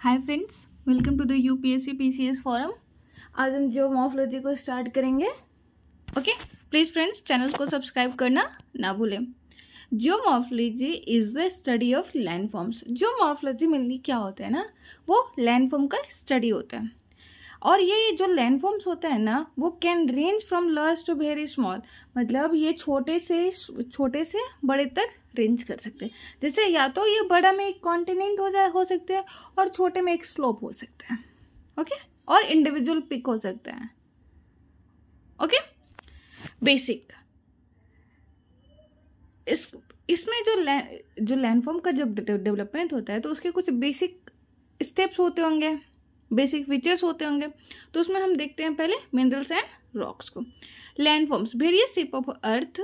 Hi friends, welcome to the UPSC PCS forum. आज हम geomorphology को स्टार्ट करेंगे। ओके, प्लीज़ फ्रेंड्स चैनल को सब्सक्राइब करना ना भूलें। Geomorphology is the study of landforms. Geomorphology mainly क्या होता है ना, वो लैंडफॉर्म का स्टडी होता है। और ये जो लैंडफॉर्म्स होता है ना, वो can range from large to very small. मतलब ये छोटे से बड़े तक रेंज कर सकते हैं। जैसे या तो ये बड़ा में एक कॉन्टिनेंट हो सकते हैं और छोटे में एक स्लोप हो सकता है। ओके, और इंडिविजुअल पिक हो सकता है। ओके, बेसिक इसमें जो लैंडफॉर्म का जब डेवलपमेंट होता है तो उसके कुछ बेसिक स्टेप्स होते होंगे, बेसिक फीचर्स होते होंगे। तो उसमें हम देखते हैं पहले मिनरल्स एंड रॉक्स को। Landforms various shape of earth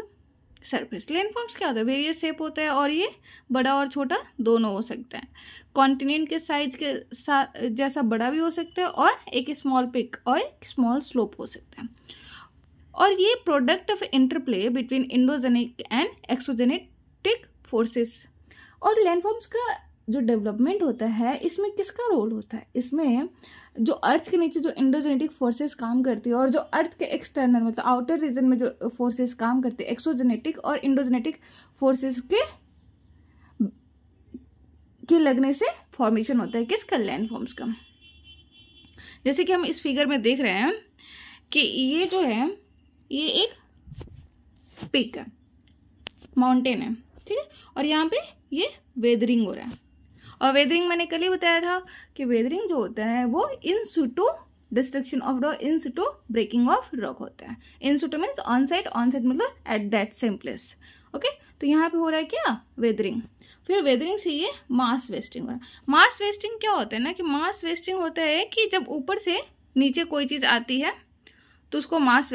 surface. Landforms क्या होता है, वेरियस शेप होता है और ये बड़ा और छोटा दोनों हो सकता है। कॉन्टिनेंट के साइज के जैसा बड़ा भी हो सकता है और एक स्मॉल पिक और एक स्मॉल स्लोप हो सकता है। और ये product of interplay between endogenic and exogenetic forces. और लैंडफॉर्म्स का जो डेवलपमेंट होता है इसमें किसका रोल होता है, इसमें जो अर्थ के नीचे जो इंडोजेनेटिक फोर्सेस काम करती है और जो अर्थ के एक्सटर्नल मतलब आउटर रीजन में जो फोर्सेस काम करते हैं, एक्सोजेनेटिक और इंडोजेनेटिक फोर्सेस के लगने से फॉर्मेशन होता है किसका, लैंडफॉर्म्स का। जैसे कि हम इस फिगर में देख रहे हैं कि ये जो है ये एक पिक है, माउंटेन है, ठीक है। और यहाँ पे ये वेदरिंग हो रहा है। और वेदरिंग मैंने कल ही बताया था कि वेदरिंग जो होता है वो in situ destruction of rock, in situ breaking of rock होता है। In situ means on site मतलब at that same place. Okay, तो यहाँ पे हो रहा है क्या, वेदरिंग। फिर वेदरिंग से ये मास वेस्टिंग हो रहा है। मास वेस्टिंग क्या होता है ना, कि मास वेस्टिंग होता है कि जब ऊपर से नीचे कोई चीज आती है तो उसको mass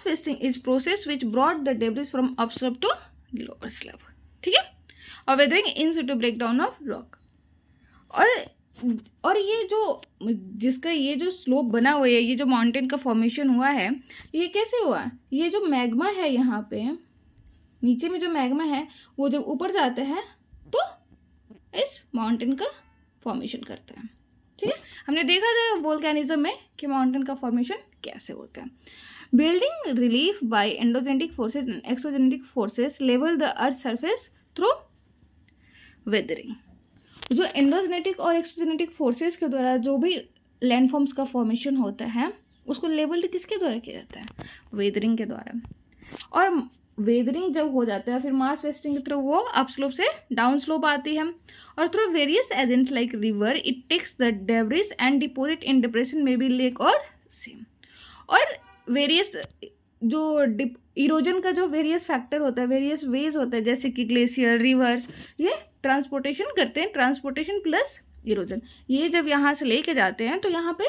wasting is process which brought the debris from up slab to lower slab, ठीक है। और weathering in situ breakdown of rock. और ये जो जिसका ये जो स्लोप बना हुआ है, ये जो माउंटेन का फॉर्मेशन हुआ है, ये कैसे हुआ, ये जो मैग्मा है यहाँ पे नीचे में जो मैग्मा है वो जब ऊपर जाता है तो इस माउंटेन का फॉर्मेशन करता है, ठीक है। हमने देखा था वोल्केनिज्म में कि माउंटेन का फॉर्मेशन कैसे होता है। Building relief by endogenetic forces and exogenetic forces level the earth surface through weathering. जो एंडोजेनेटिक और एक्सोजेनेटिक फोर्सेस के द्वारा जो भी लैंडफॉर्म्स का फॉर्मेशन होता है उसको लेवल्ड किसके द्वारा किया जाता है, वेदरिंग के द्वारा। और वेदरिंग जब हो जाता है फिर मास वेस्टिंग के थ्रू वो अप स्लोप से डाउन स्लोप आती है। और through various agents like river it takes the debris and deposit in depression may be lake और सी। और वेरियस जो इरोजन का जो वेरियस फैक्टर होता है, वेरियस वेज होता है, जैसे कि ग्लेशियर, रिवर्स, ये ट्रांसपोर्टेशन करते हैं। ट्रांसपोर्टेशन प्लस इरोजन, ये जब यहाँ से लेके जाते हैं तो यहाँ पे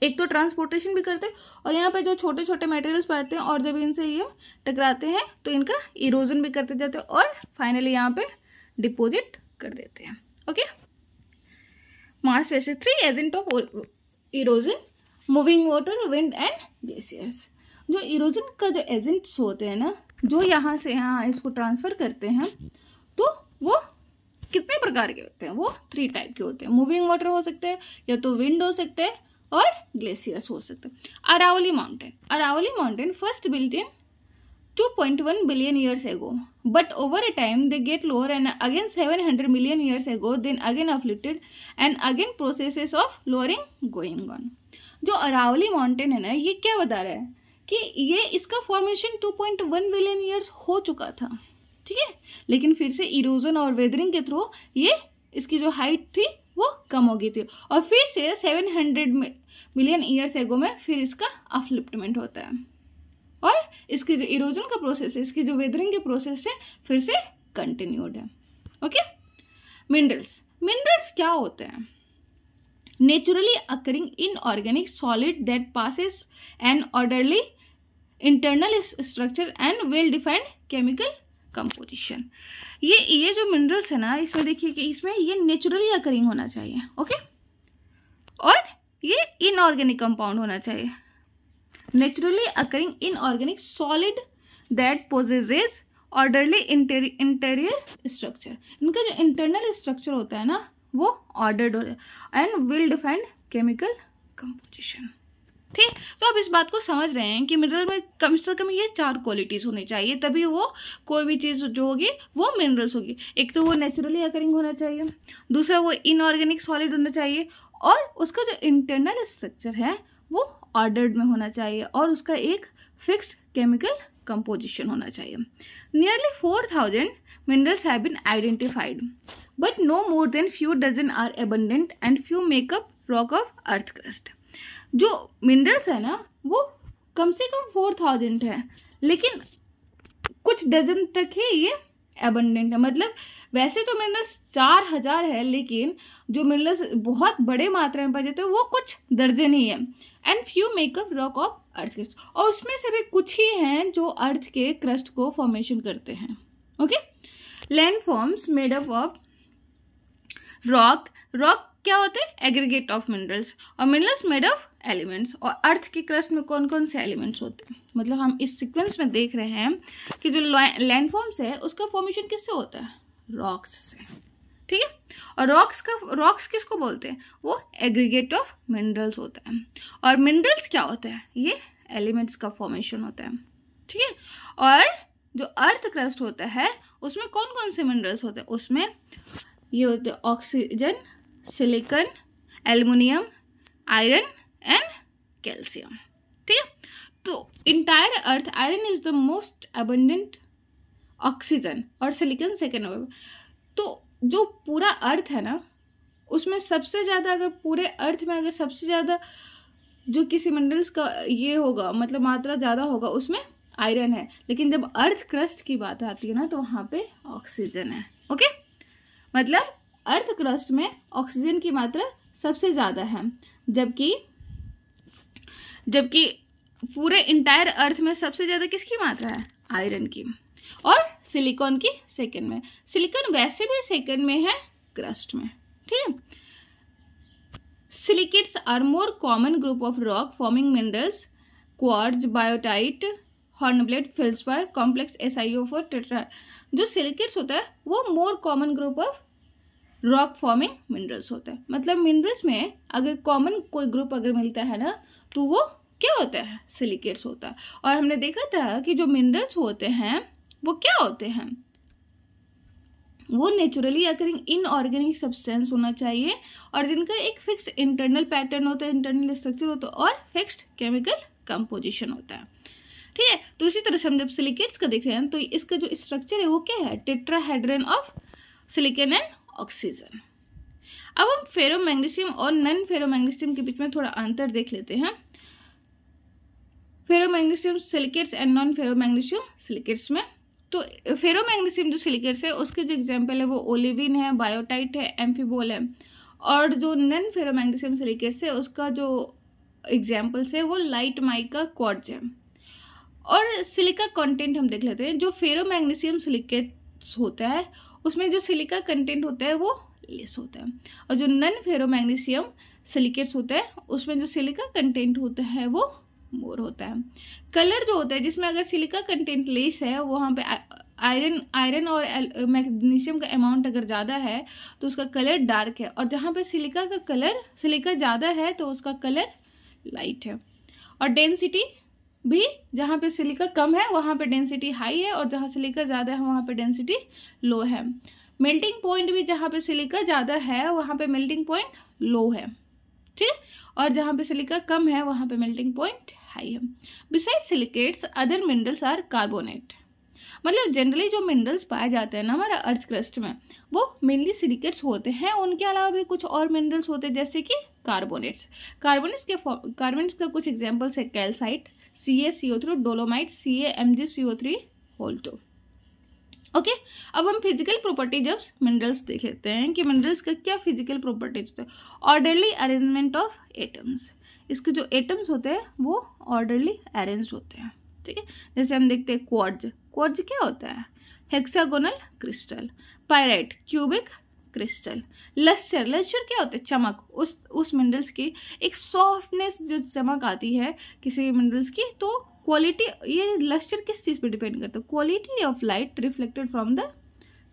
एक तो ट्रांसपोर्टेशन भी करते हैं और यहाँ पे जो छोटे छोटे मटेरियल्स पड़ते हैं और जब इनसे ये टकराते हैं तो इनका इरोजन भी करते जाते हैं और फाइनली यहाँ पे डिपोजिट कर देते हैं। ओके, मास वैसे 3 agent of erosion, moving water, wind and glaciers. जो इरोजन का जो एजेंट्स होते हैं ना, जो यहाँ से यहाँ इसको ट्रांसफर करते हैं, तो वो कितने प्रकार के होते हैं, वो 3 टाइप के होते हैं। मूविंग वाटर हो सकते हैं, या तो विंड हो सकते हैं और ग्लेशियर्स हो सकते हैं। Aravalli mountain first built in 2.1 billion years ago, but over a time they get lower and again 700 million years ago, then again uplifted and again processes of lowering going on. जो Aravalli mountain है ना, ये क्या बता रहा है कि ये इसका फॉर्मेशन 2.1 बिलियन ईयर्स हो चुका था, ठीक है। लेकिन फिर से इरोजन और वेदरिंग के थ्रू ये इसकी जो हाइट थी वो कम हो गई थी और फिर से 700 मिलियन ईयर्स एगो में फिर इसका अपलिफ्टमेंट होता है और इसकी जो इरोजन का प्रोसेस है, इसकी जो वेदरिंग के प्रोसेस है, फिर से कंटिन्यूड है। ओके, मिनरल्स क्या होते हैं, naturally occurring inorganic solid that passes an orderly internal structure and well defined chemical composition. ये जो मिनरल्स है ना, इसमें देखिए कि इसमें ये नेचुरली अकरिंग होना चाहिए, ओके, और ये इनऑर्गेनिक कंपाउंड होना चाहिए। Naturally occurring inorganic solid that possesses orderly interior structure. इनका जो इंटरनल स्ट्रक्चर होता है ना वो ऑर्डर्ड हो जाए and well defined chemical composition. ठीक, तो आप इस बात को समझ रहे हैं कि मिनरल में कम से कम ये 4 क्वालिटीज होनी चाहिए, तभी वो कोई भी चीज़ जो होगी वो मिनरल्स होगी। एक तो वो नेचुरली अकरिंग होना चाहिए, दूसरा वो इनऑर्गेनिक सॉलिड होना चाहिए, और उसका जो इंटरनल स्ट्रक्चर है वो ऑर्डर्ड में होना चाहिए, और उसका एक फिक्स्ड केमिकल कंपोजिशन होना चाहिए। Nearly 4000 minerals have been identified, but no more than few dozen are abundant and few make up rock of earth crust। जो मिनरल्स है ना वो कम से कम 4000 है, लेकिन कुछ डजन तक ही ये एबंडेंट है। मतलब वैसे तो मिनरल्स 4000 है, लेकिन जो मिनरल्स बहुत बड़े मात्रा में पाए जाते हैं वो कुछ दर्जन ही है। And few makeup rock of earth crust, और उसमें से भी कुछ ही हैं जो अर्थ के क्रस्ट को फॉर्मेशन करते हैं। Okay, land forms made up of rock, rock क्या होते हैं? एग्रीगेट ऑफ मिनरल्स, और मिनरल्स मेड ऑफ एलिमेंट्स। और अर्थ के क्रस्ट में कौन कौन से एलिमेंट्स होते हैं? मतलब हम इस सीक्वेंस में देख रहे हैं कि जो लैंडफॉर्म्स है उसका फॉर्मेशन किससे होता है? रॉक्स से। ठीक है, और रॉक्स किसको बोलते हैं? वो एग्रीगेट ऑफ मिनरल्स होता है। और मिनरल्स क्या होता है? ये एलिमेंट्स का फॉर्मेशन होता है। ठीक है, और जो अर्थ क्रस्ट होता है उसमें कौन कौन से मिनरल्स होते हैं? उसमें ये होते हैं oxygen, silicon, aluminium, iron and calcium. ठीक है, तो entire earth iron is the most abundant, oxygen और सिलिकॉन सेकेंड। तो जो पूरा अर्थ है ना उसमें सबसे ज़्यादा, अगर पूरे अर्थ में अगर सबसे ज़्यादा जो किसी मिनरल्स का ये होगा, मतलब मात्रा ज़्यादा होगा, उसमें आयरन है। लेकिन जब अर्थ क्रस्ट की बात आती है ना तो वहाँ पे ऑक्सीजन है। ओके, मतलब अर्थ क्रस्ट में ऑक्सीजन की मात्रा सबसे ज़्यादा है, जबकि पूरे इंटायर अर्थ में सबसे ज़्यादा किसकी मात्रा है? आयरन की, और सिलिकॉन की सेकंड में। सिलिकॉन वैसे भी सेकंड में है क्रस्ट में। ठीक है, silicates are more common group of rock forming minerals, quartz, biotite, hornblende, feldspar, complex SiO4, tetra. जो सिलिकेट्स होता है वो more common group of rock forming minerals होता है। मतलब मिनरल्स में अगर कॉमन कोई ग्रुप अगर मिलता है ना तो वो क्या होता है? सिलिकेट्स होता है। और हमने देखा था कि जो मिनरल्स होते हैं वो क्या होते हैं? वो नेचुरली अकरिंग इनऑर्गेनिक सब्सटेंस होना चाहिए, और जिनका एक फिक्स्ड इंटरनल पैटर्न होता है, इंटरनल स्ट्रक्चर होता है, और फिक्स्ड केमिकल कंपोजिशन होता है। ठीक है, तो इसी तरह से हम जब सिलिकेट्स का देख रहे हैं तो इसका जो स्ट्रक्चर है वो क्या है? Tetrahedron of silicon and oxygen. अब हम फेरोमैग्नीशियम और नॉन फेरोमैग्नीशियम के बीच में थोड़ा अंतर देख लेते हैं। फेरोमैग्नीशियम सिलिकेट्स एंड नॉन फेरोमैग्नीशियम सिलिकेट्स में, तो फेरोमैग्नीशियम जो सिलिकेट्स है उसके जो एग्जांपल है वो ओलिविन है, बायोटाइट है, एम्फीबोल है। और जो नॉन फेरोमैग्नीशियम सिलिकेट्स है उसका जो एग्जांपल्स है वो लाइट माइका, क्वार्ट्ज है। और सिलिका कंटेंट हम देख लेते हैं। जो फेरोमैग्नीशियम सिलिकेट्स होता है उसमें जो सिलिका कंटेंट होता है वो लेस होता है, और जो नॉन फेरोमैग्नीशियम सिलिकेट्स होता है उसमें जो सिलिका कंटेंट होता है वो मोर होता है। कलर जो होता है जिसमें अगर सिलिका कंटेंट लेस है वहाँ पे आयरन और मैग्नीशियम का अमाउंट अगर ज़्यादा है तो उसका कलर डार्क है, और जहाँ पे सिलिका ज़्यादा है तो उसका कलर लाइट है। और डेंसिटी भी जहाँ पे सिलिका कम है वहाँ पे डेंसिटी हाई है, और जहाँ सिलिका ज़्यादा है वहाँ पे डेंसिटी लो है। मेल्टिंग पॉइंट भी जहाँ पे सिलिका ज़्यादा है वहाँ पे मेल्टिंग पॉइंट लो है। ठीक, और जहाँ पे सिलिका कम है वहाँ पे मेल्टिंग पॉइंट हाई है। Beside silicates other minerals are carbonate. मतलब जनरली जो मिनरल्स पाए जाते हैं ना हमारा अर्थ क्रस्ट में वो मेनली सिलिकेट्स होते हैं, उनके अलावा भी कुछ और मिनरल्स होते हैं जैसे कि कार्बोनेट्स। कार्बोनेट्स का कुछ एग्जांपल्स है calcite, CaCO3, dolomite, CaMgCO3(2). Okay, अब हम फिजिकल प्रॉपर्टीज ऑफ मिनरल्स देख लेते हैं कि मिनरल्स का क्या फिजिकल प्रॉपर्टीज होता है। ऑर्डरली अरेंजमेंट ऑफ एटम्स, इसके जो एटम्स होते हैं वो ऑर्डरली अरेंज होते हैं। ठीक है, जैसे हम देखते हैं क्वार्ट्ज क्या होता है? Hexagonal crystal. Pyrite cubic crystal. Lustre क्या होता है? चमक। उस मिनरल्स की एक सॉफ्टनेस जो चमक आती है किसी मिनरल्स की, तो क्वालिटी, ये लस्टर किस चीज़ पे डिपेंड करता है? Quality of light reflected from the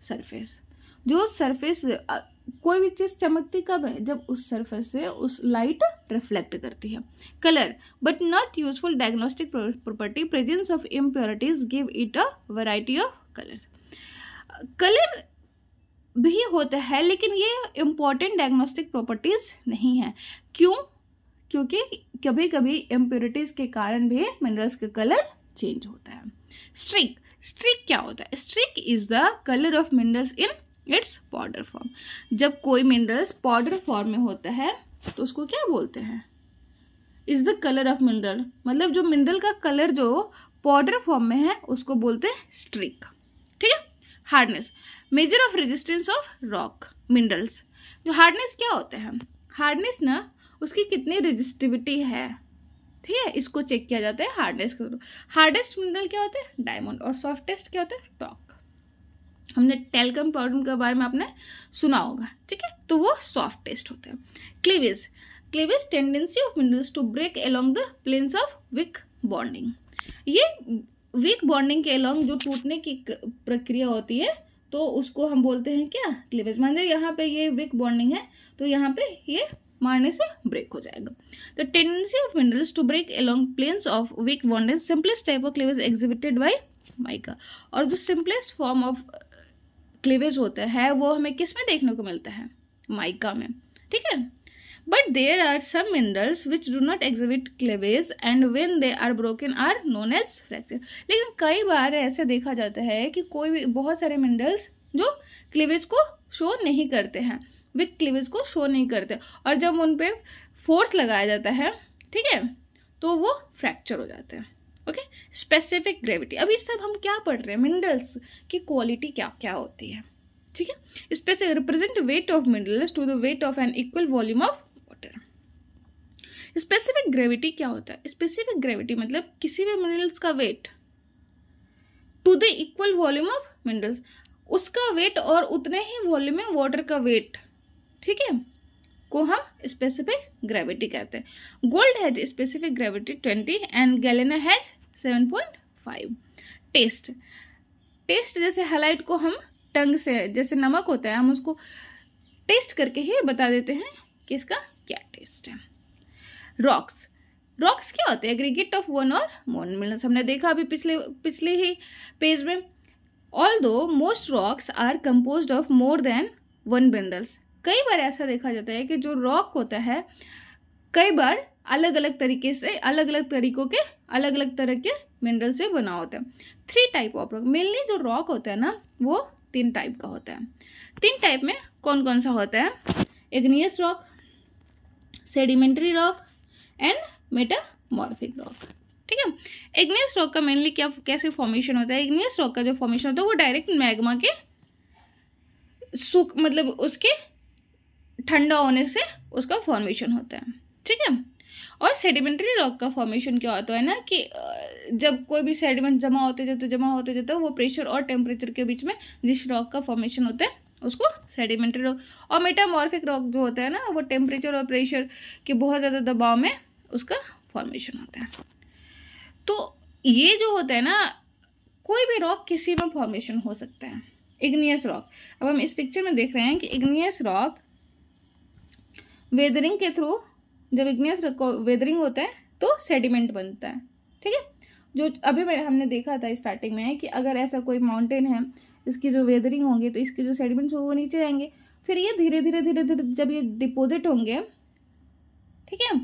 surface. जो सरफेस कोई भी चीज चमकती कब है? जब उस सरफेस से उस लाइट रिफ्लेक्ट करती है। Colour but not useful diagnostic property, presence of impurities give it a variety of colours. Colour भी होता है लेकिन ये इंपॉर्टेंट डायग्नोस्टिक प्रॉपर्टीज नहीं है। क्यों? क्योंकि कभी कभी इम्प्योरिटीज के कारण भी मिनरल्स का कलर चेंज होता है। स्ट्रिक, स्ट्रिक क्या होता है? Streak is the colour of minerals in its powder form. जब कोई मिनरल्स पाउडर फॉर्म में होता है तो उसको क्या बोलते हैं? Is the colour of mineral, मतलब जो मिनरल का कलर जो पाउडर फॉर्म में है उसको बोलते हैं स्ट्रिक। ठीक है। Hardness, measure of resistance of rock minerals. जो हार्डनेस क्या होता है? हार्डनेस ना उसकी कितनी रेजिस्टिविटी है, ठीक है, इसको चेक किया जाता है हार्डनेस के थ्रू। हार्डेस्ट मिनरल क्या होते हैं? डायमंड। और सॉफ्टेस्ट क्या होता है? टॉक। हमने टेल्कम पाउडर के बारे में आपने सुना होगा, ठीक है, तो वो सॉफ्टेस्ट होता है। Cleavage, cleavage tendency of minerals to break along the planes of weak bonding. ये वीक बॉन्डिंग के अलोंग जो टूटने की प्रक्रिया होती है तो उसको हम बोलते हैं क्या? क्लीवेज। मान लीजिए यहाँ पे ये वीक बॉन्डिंग है तो यहाँ पे ये मारने से ब्रेक हो जाएगा। The tendency of minerals to break along planes of weak bonding, simplest type of cleavage exhibited by mica. और जो सिंपलेस्ट फॉर्म ऑफ क्लीवेज होता है वो हमें किस में देखने को मिलता है? माइका में, ठीक है। But there are some minerals which do not exhibit cleavage and when they are broken are known as fracture. लेकिन कई बार ऐसे देखा जाता है कि कोई भी बहुत सारे मिनरल्स जो क्लीवेज को शो नहीं करते हैं, विक क्लीवेज को शो नहीं करते, और जब उन पे फोर्स लगाया जाता है, ठीक है, तो वो फ्रैक्चर हो जाते हैं। ओके। स्पेसिफिक ग्रेविटी, अभी सब हम क्या पढ़ रहे हैं? मिनरल्स की क्वालिटी क्या क्या होती है, ठीक है। Specific represent weight of minerals to the weight of an equal volume of water. Specific gravity क्या होता है? स्पेसिफिक ग्रेविटी मतलब किसी भी मिनरल्स का weight to the equal volume of minerals, उसका वेट और उतने ही वॉल्यूम में वाटर का वेट, ठीक है, को हम स्पेसिफिक ग्रेविटी कहते हैं। Gold has specific gravity 20 and galena has 7.5। Taste, taste जैसे हैलाइट को हम टंग से, जैसे नमक होता है, हम उसको टेस्ट करके ही बता देते हैं कि इसका क्या टेस्ट है। रॉक्स, रॉक्स क्या होते हैं? एग्रीगेट ऑफ वन और मोर मिनरल्स। हमने देखा अभी पिछले ही पेज में। Although most rocks are composed of more than one minerals. कई बार ऐसा देखा जाता है कि जो रॉक होता है कई बार अलग अलग तरीके से, अलग अलग तरीकों के, अलग अलग तरह के मिनरल से बना होता है। 3 टाइप ऑफ रॉक। मेनली जो रॉक होता है ना वो 3 टाइप का होता है। 3 टाइप में कौन कौन सा होता है? Igneous rock, sedimentary rock and metamorphic rock, ठीक है। इग्नियस रॉक का मेनली क्या, कैसे फॉर्मेशन होता है? इग्नियस रॉक का जो फॉर्मेशन होता है वो डायरेक्ट मैग्मा के सूख, मतलब उसके ठंडा होने से उसका फॉर्मेशन होता है, ठीक है। और सेडिमेंट्री रॉक का फॉर्मेशन क्या होता है ना कि जब कोई भी सेडिमेंट जमा होते जाते वो प्रेशर और टेम्परेचर के बीच में जिस रॉक का फॉर्मेशन होता है उसको सेडिमेंट्री रॉक। और मेटामॉर्फिक रॉक जो होता है ना वो टेम्परेचर और प्रेशर के बहुत ज़्यादा दबाव में उसका फॉर्मेशन होता है। तो ये जो होता है ना, कोई भी रॉक किसी में फॉर्मेशन हो सकता है। इग्नियस रॉक, अब हम इस पिक्चर में देख रहे हैं कि इग्नियस रॉक वेदरिंग के थ्रू, जब इग्नियस वेदरिंग होता है तो सेडिमेंट बनता है, ठीक है। जो अभी हमने देखा था स्टार्टिंग में कि अगर ऐसा कोई माउंटेन है, इसकी जो वेदरिंग होंगी तो इसके जो सेडिमेंट्स वो नीचे जाएंगे, फिर ये धीरे धीरे जब ये डिपोजिट होंगे, ठीक है,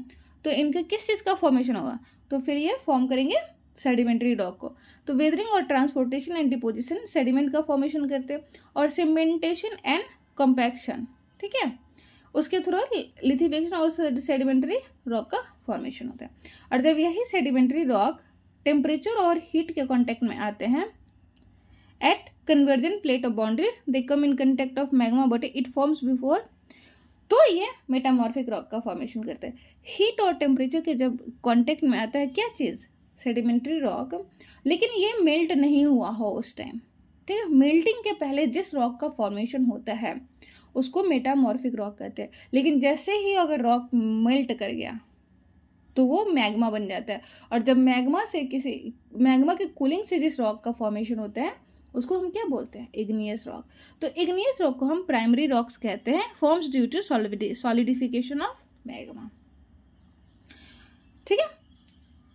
तो इनका किस चीज़ का फॉर्मेशन होगा? तो फिर ये फॉर्म करेंगे सेडिमेंट्री रॉक को। तो वेदरिंग और ट्रांसपोर्टेशन एंड डिपोजिशन सेडिमेंट का फॉर्मेशन करते हैं, और सीमेंटेशन एंड कॉम्पैक्शन, ठीक है, उसके थ्रू लिथिफिकेशन और सेडिमेंट्री रॉक का फॉर्मेशन होता है। और जब यही सेडिमेंट्री रॉक टेम्परेचर और हीट के कांटेक्ट में आते हैं at convergent plate of boundary, they come in contact of magma but it forms before, तो ये मेटामॉर्फिक रॉक का फॉर्मेशन करते हैं। हीट और टेम्परेचर के जब कांटेक्ट में आता है क्या चीज़? सेडिमेंट्री रॉक, लेकिन ये मेल्ट नहीं हुआ हो उस टाइम, ठीक है। मेल्टिंग के पहले जिस रॉक का फॉर्मेशन होता है उसको मेटामॉर्फिक रॉक कहते हैं। लेकिन जैसे ही अगर रॉक मेल्ट कर गया तो वो मैग्मा बन जाता है, और जब मैग्मा की कूलिंग से जिस रॉक का फॉर्मेशन होता है उसको हम क्या बोलते हैं, इग्नियस रॉक। तो इग्नियस रॉक को हम प्राइमरी रॉक्स कहते हैं, forms due to solidification of magma. ठीक है,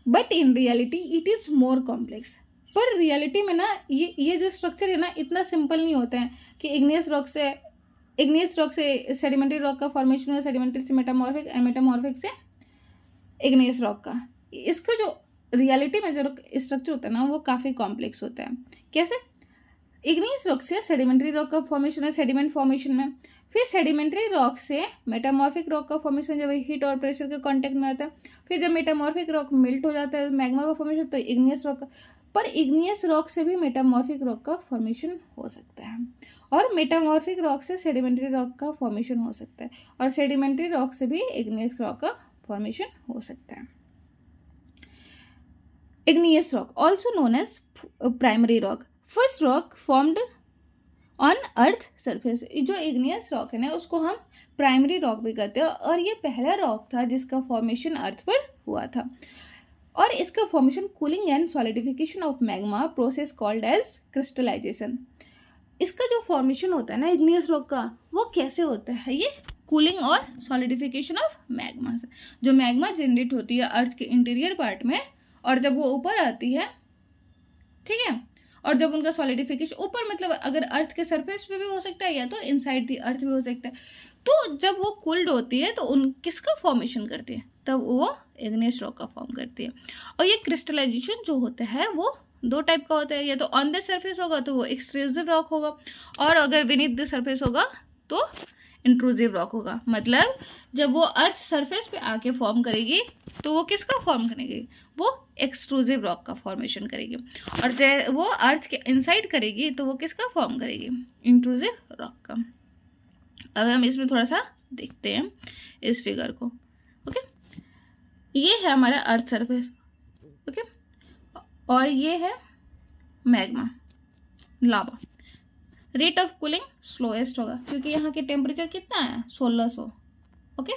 but in reality it is more complex. पर रियलिटी में ना ये जो स्ट्रक्चर है ना इतना सिंपल नहीं होता है कि इग्नियस रॉक से सेडिमेंट्री रॉक का फॉर्मेशन है, सेडिमेंट्री से मेटामॉर्फिक, मेटामॉर्फिक से इग्नियस रॉक का। इसको जो रियलिटी में जो स्ट्रक्चर होता है ना वो काफ़ी कॉम्प्लेक्स होता है। कैसे? इग्नियस रॉक से सेडिमेंट्री रॉक का फॉर्मेशन है सेडिमेंट फॉर्मेशन में, फिर सेडिमेंट्री रॉक से मेटामॉर्फिक रॉक का फॉर्मेशन जब हीट और प्रेशर के कांटेक्ट में आता है, फिर जब मेटामॉर्फिक रॉक मेल्ट हो जाता है मैग्मा का फॉर्मेशन, तो इग्नियस रॉक का। पर इग्नियस रॉक से भी मेटामॉर्फिक रॉक का फॉर्मेशन हो सकता है, और मेटामॉर्फिक रॉक से सेडिमेंट्री रॉक का फॉर्मेशन हो सकता है, और सेडिमेंट्री रॉक से भी इग्नियस रॉक का फॉर्मेशन हो सकता है। Igneous rock also known as primary rock, first rock formed on earth surface. जो इग्नियस रॉक है ना उसको हम प्राइमरी रॉक भी कहते हैं, और ये पहला रॉक था जिसका फॉर्मेशन अर्थ पर हुआ था, और इसका formation cooling and solidification of magma process called as crystallisation. इसका जो फॉर्मेशन होता है ना इग्नियस रॉक का, वो कैसे होता है, ये कूलिंग और सॉलिडिफिकेशन ऑफ मैग्मा से। जो मैग्मा जनरेट होती है अर्थ के इंटीरियर पार्ट में, और जब वो ऊपर आती है, ठीक है, और जब उनका सॉलिडिफिकेशन ऊपर मतलब अगर अर्थ के सरफेस पे भी हो सकता है या तो इनसाइड दी अर्थ भी हो सकता है, तो जब वो कूल्ड होती है तो उन किसका फॉर्मेशन करती है, तब वो इग्नियस रॉक का फॉर्म करती है। और ये क्रिस्टलाइजेशन जो होता है वो दो टाइप का होता है, या तो ऑन द सरफेस होगा तो वो एक्सट्रूसिव रॉक होगा, और अगर बीनीथ द सरफेस होगा तो इंट्रूसिव रॉक होगा। मतलब जब वो अर्थ सरफेस पे आके फॉर्म करेगी तो वो किसका फॉर्म करेगी, वो एक्सट्रूसिव रॉक का फॉर्मेशन करेगी, और जब वो अर्थ के इनसाइड करेगी तो वो किसका फॉर्म करेगी, इंट्रूसिव रॉक का। अब हम इसमें थोड़ा सा देखते हैं इस फिगर को। ओके, ये है हमारा अर्थ सरफेस, ओके, और ये है magma lava. Rate of cooling slowest होगा क्योंकि यहाँ के टेम्परेचर कितना है 1600, ओके,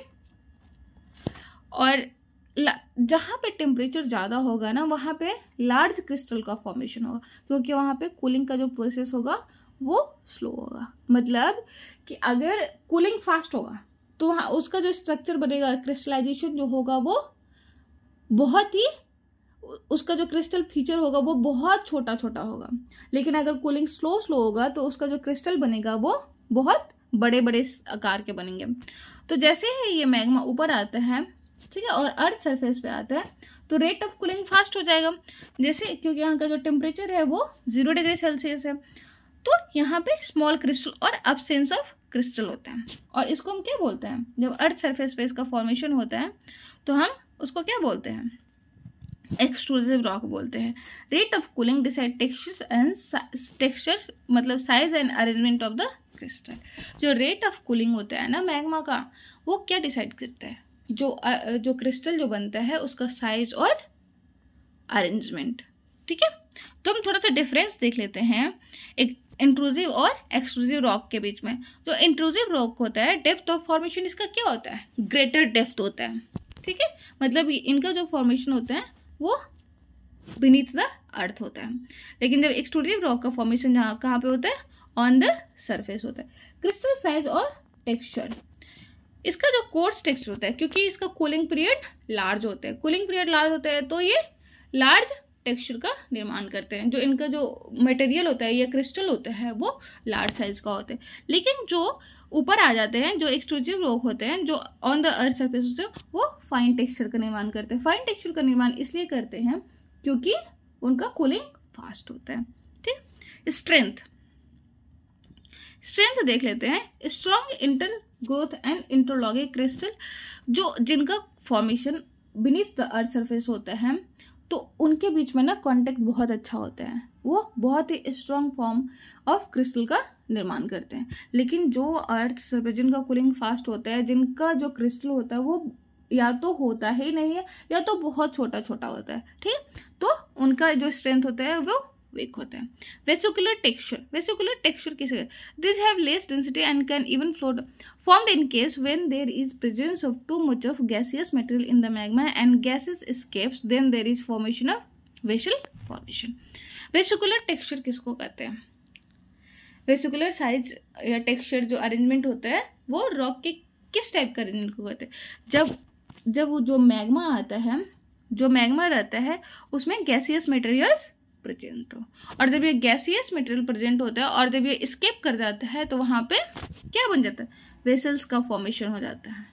और जहाँ पे टेम्परेचर ज़्यादा होगा ना वहाँ पे लार्ज क्रिस्टल का फॉर्मेशन होगा, क्योंकि वहाँ पे कूलिंग का जो प्रोसेस होगा वो स्लो होगा। मतलब कि अगर कूलिंग फास्ट होगा तो वहाँ उसका जो स्ट्रक्चर बनेगा, क्रिस्टलाइजेशन जो होगा वो बहुत ही, उसका जो क्रिस्टल फीचर होगा वो बहुत छोटा छोटा होगा। लेकिन अगर कूलिंग स्लो होगा तो उसका जो क्रिस्टल बनेगा वो बहुत बड़े बड़े आकार के बनेंगे। तो जैसे ही ये मैग्मा ऊपर आता है, ठीक है, और अर्थ सरफेस पे आता है तो रेट ऑफ कूलिंग फास्ट हो जाएगा। जैसे क्योंकि यहाँ का जो टेम्परेचर है वो 0 डिग्री सेल्सियस है, तो यहाँ पे स्मॉल क्रिस्टल और अब्सेंस ऑफ क्रिस्टल होता है, और इसको हम क्या बोलते हैं, जब अर्थ सरफेस पे इसका फॉर्मेशन होता है तो हम उसको क्या बोलते हैं, एक्सट्रूसिव रॉक बोलते हैं। Rate of cooling decide textures मतलब size and arrangement of the crystal. जो रेट ऑफ कूलिंग होता है ना मैग्मा का, वो क्या डिसाइड करता है, जो क्रिस्टल जो बनता है उसका साइज और अरेंजमेंट। ठीक है, तो हम थोड़ा सा डिफरेंस देख लेते हैं एक इंट्रूसिव और एक्सट्रूसिव रॉक के बीच में। जो इंट्रूसिव रॉक होता है, डेप्थ ऑफ फॉर्मेशन इसका क्या होता है, ग्रेटर डेप्थ होता है। ठीक है, मतलब इनका जो फॉर्मेशन होता है वो बीनीथ द अर्थ होता है। लेकिन जब एक्सट्रूसिव रॉक का फॉर्मेशन जहाँ कहाँ पे होता है, ऑन द सरफेस होता है। क्रिस्टल साइज और टेक्सचर, इसका जो कोर्स टेक्सचर होता है, क्योंकि इसका कूलिंग पीरियड लार्ज होता है, कूलिंग पीरियड लार्ज होता है तो ये लार्ज टेक्सचर का निर्माण करते हैं। जो इनका जो मटेरियल होता है या क्रिस्टल होता है वो लार्ज साइज का होता है। लेकिन जो ऊपर आ जाते हैं, जो एक्सट्रूसिव रॉक होते हैं, जो ऑन द अर्थ सरफेस होते हैं, वो फाइन टेक्सचर का निर्माण करते हैं। फाइन टेक्सचर का निर्माण इसलिए करते हैं क्योंकि उनका कूलिंग फास्ट होता है। ठीक, स्ट्रेंथ देख लेते हैं। Strong inter growth and इंटरलॉगिंग crystal, जो जिनका formation beneath the earth surface होता है तो उनके बीच में ना कांटेक्ट बहुत अच्छा होता है, वो बहुत ही स्ट्रॉन्ग फॉर्म ऑफ क्रिस्टल का निर्माण करते हैं। लेकिन जो अर्थ सरफेस जिनका कूलिंग फास्ट होता है, जिनका जो क्रिस्टल होता है वो या तो होता ही नहीं है या तो बहुत छोटा छोटा होता है। ठीक, तो उनका जो स्ट्रेंथ होता है वो वीक होता है। वेसिकुलर टेक्सचर किसे, this have less density and can even float, formed in case when there is presence of too much of gaseous material in the magma and gases escapes, then there is formation of vesicle formation। Vesicular texture किसको कहते हैं, vesicular size या texture जो arrangement होता है वो rock के किस टाइप का अरेंजमेंट को कहते हैं? जब वो जो मैग्मा आता है, जो मैग्मा रहता है उसमें गैसियस मटेरियल्स प्रेजेंट हो, और जब ये गैसियस मटेरियल प्रेजेंट होता है और जब ये एस्केप कर जाता है तो वहाँ पे क्या बन जाता है? वेसल्स का फॉर्मेशन हो जाता है।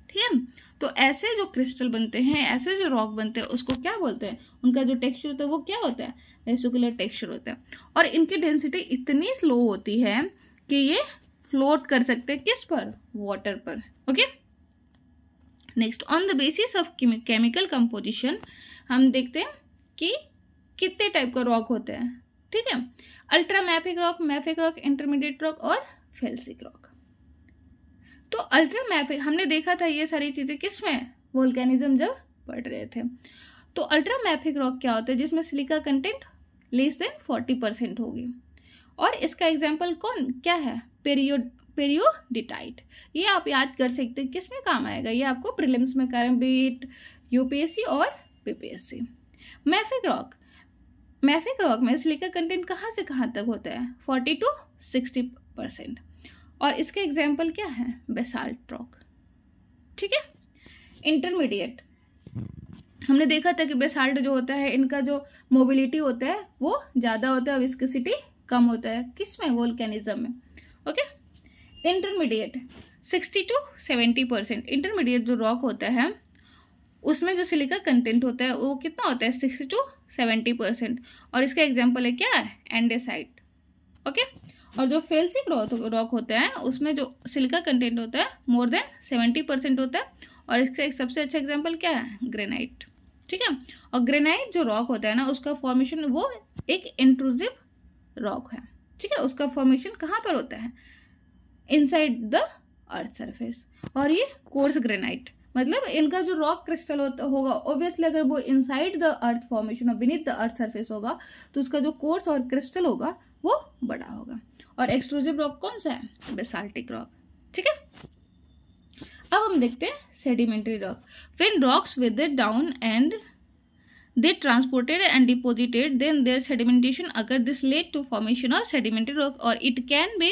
ठीक है, तो ऐसे जो क्रिस्टल बनते हैं, ऐसे जो रॉक बनते हैं, उसको क्या बोलते हैं? उनका जो टेक्सचर होता है वो क्या होता है? वेसिकुलर टेक्सचर होता है। और इनकी डेंसिटी इतनी स्लो होती है कि ये फ्लोट कर सकते हैं किस पर? वाटर पर। Okay, next, on the basis of chemical composition हम देखते हैं कि कितने टाइप का रॉक होते हैं। ठीक है, ultra mafic rock, intermediate rock और फेल्सिक रॉक। तो अल्ट्रा मैफिक हमने देखा था ये सारी चीजें किसमें? वोल्केनिज्म जब पढ़ रहे थे। तो अल्ट्रा मैफिक रॉक क्या होता है? जिसमें सिलिका कंटेंट लेस देन 40% होगी। और इसका एग्जाम्पल क्या है? पेरियोडिटाइट। ये आप याद कर सकते हैं, किसमें काम आएगा? ये आपको प्रीलिम्स में कारण बीट यूपीएससी और पीपीएससी। मैफिक रॉक में सिलिका कंटेंट कहाँ से कहाँ तक होता है? 40 to 60%। और इसके एग्जाम्पल क्या है? Basalt rock. ठीक है, इंटरमीडिएट हमने देखा था कि बेसाल्ट जो होता है इनका जो मोबिलिटी होता है वो ज़्यादा होता है और विस्कोसिटी कम होता है। किसमें? वोल्केनिज्म में। Okay, intermediate 60 to 70%। इंटरमीडिएट जो रॉक होता है उसमें जो सिलिका कंटेंट होता है वो कितना होता है? 60 to 70%। और इसका एग्जाम्पल है क्या? एंडेसाइट। ओके, और जो फेल्सिक रॉक होता है उसमें जो सिलिका कंटेंट होता है मोर देन 70% होता है। और इसका एक सबसे अच्छा एग्जाम्पल क्या है? ग्रेनाइट। ठीक है, और ग्रेनाइट जो रॉक होता है ना, उसका फॉर्मेशन वो एक इंट्रूसिव रॉक है। ठीक है, उसका फॉर्मेशन कहाँ पर होता है? Inside the earth surface. और ये कोर्स ग्रेनाइट, मतलब इनका जो रॉक क्रिस्टल होगा ऑब्वियसली अगर वो इनसाइड द अर्थ फॉर्मेशन और बीनीथ द अर्थ सरफेस होगा तो उसका जो कोर्स और क्रिस्टल होगा वो बड़ा होगा। और एक्सट्रूसिव रॉक कौन सा है? Basaltic rock. ठीक है, अब हम देखते हैं sedimentary rock. When rocks weathered down and they transported and deposited, then their sedimentation occur. This led to formation of sedimentary rock, or it can be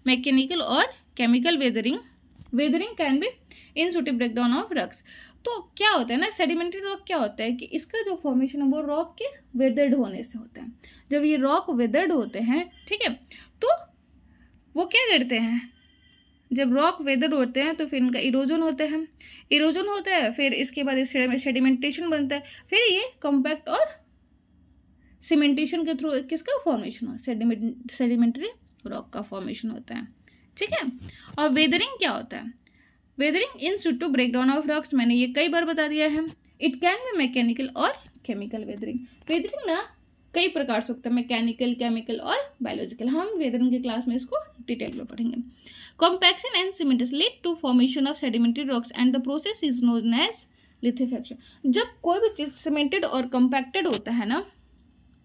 mechanical or chemical weathering can be in such breakdown of rocks. तो क्या होता है ना, sedimentary rock क्या होता है कि इसका जो फॉर्मेशन है वो रॉक के वेदर्ड होने से होता है। जब ये रॉक वेदर्ड होते हैं, ठीक है, तो वो क्या करते हैं? जब रॉक वेदर होते हैं तो फिर इनका इरोजन होता है, फिर इसके बाद सेडिमेंटेशन बनता है, फिर ये कॉम्पैक्ट और सीमेंटेशन के थ्रू किसका फॉर्मेशन हो? सेडिमेंट्री रॉक का फॉर्मेशन होता है। ठीक है, और वेदरिंग क्या होता है? Weathering in situ breakdown of rocks, मैंने ये कई बार बता दिया है। इट कैन बी मैकेनिकल और केमिकल वेदरिंग। वेदरिंग ना कई प्रकार से होता है, मैकेनिकल, केमिकल और बायोलॉजिकल। हम वेदरिंग की क्लास में इसको डिटेल में पढ़ेंगे। Compaction and cementation lead to formation of sedimentary rocks and the process is known as lithification. जब कोई भी चीज सीमेंटेड और कंपैक्टेड होता है ना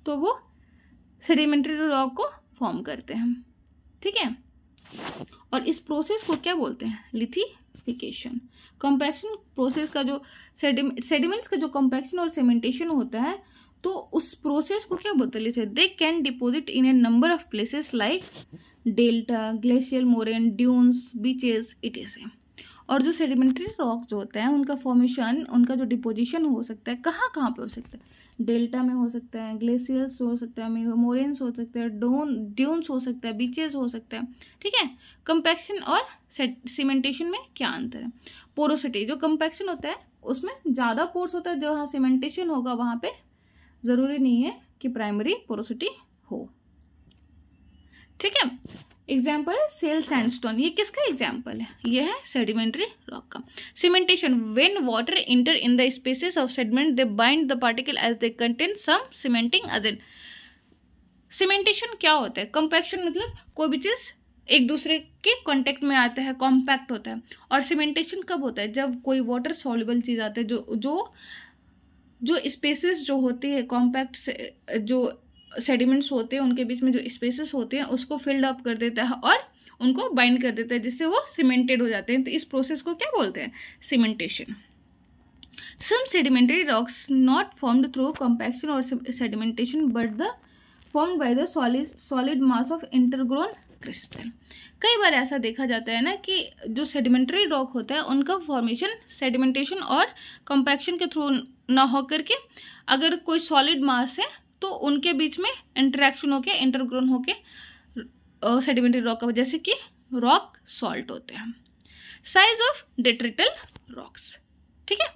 तो वो सेडिमेंट्री रॉक को फॉर्म करते हैं। ठीक है, और इस प्रोसेस को क्या बोलते हैं? लिथिफिकेशन। कंपैक्शन प्रोसेस का जो सेडिमेंट्स का जो कंपैक्शन और सीमेंटेशन होता है तो उस प्रोसेस को क्या बोलते हैं? They can deposit in a number of places like delta, glacial moraine, dunes, beaches, etcetera. और जो सेडिमेंट्री रॉक जो होते हैं उनका फॉर्मेशन, उनका जो डिपोजिशन हो सकता है कहाँ कहाँ पे हो सकता है? डेल्टा में हो सकता है, ग्लेशियल्स हो सकता है, मोरेन्स हो सकता है, ड्यून्स हो सकता है, बीचेस हो सकता है। ठीक है, कंपैक्शन और सीमेंटेशन में क्या अंतर है? पोरोसिटी, जो कंपैक्शन होता है उसमें ज़्यादा पोर्स होता है, जहाँ सीमेंटेशन होगा वहाँ पे ज़रूरी नहीं है कि प्राइमरी पोरोसिटी हो। ठीक है, एग्जाम्पल सेल सैंडस्टोन, ये किसका एग्जाम्पल है? ये है सेडिमेंट्री रॉक का। Cementation, when water enter in the spaces of sediment they bind the particle as they contain some cementing agent. Cementation क्या होता है? कंपैक्शन मतलब कोई भी चीज एक दूसरे के कांटेक्ट में आता है, कॉम्पैक्ट होता है। और सीमेंटेशन कब होता है? जब कोई वाटर सॉल्युबल चीज आती है, जो स्पेसेस जो होती है कॉम्पैक्ट से, जो सेडिमेंट्स होते हैं उनके बीच में जो स्पेसेस होते हैं उसको फिल्ड अप कर देता है और उनको बाइंड कर देता है, जिससे वो सीमेंटेड हो जाते हैं। तो इस प्रोसेस को क्या बोलते हैं? Cementation. Some sedimentary rocks not formed through compaction or sedimentation but they formed by the solid mass of intergrown crystal. कई बार ऐसा देखा जाता है ना कि जो सेडिमेंट्री रॉक होता है उनका फॉर्मेशन सेडिमेंटेशन और कंपैक्शन के थ्रू ना होकर के अगर कोई सॉलिड मास है तो उनके बीच में इंटरेक्शन होके इंटरग्रोन होके सेडिमेंट्री रॉक का, जैसे कि रॉक सॉल्ट होते हैं। साइज ऑफ डेट्रिटल रॉक्स, ठीक है।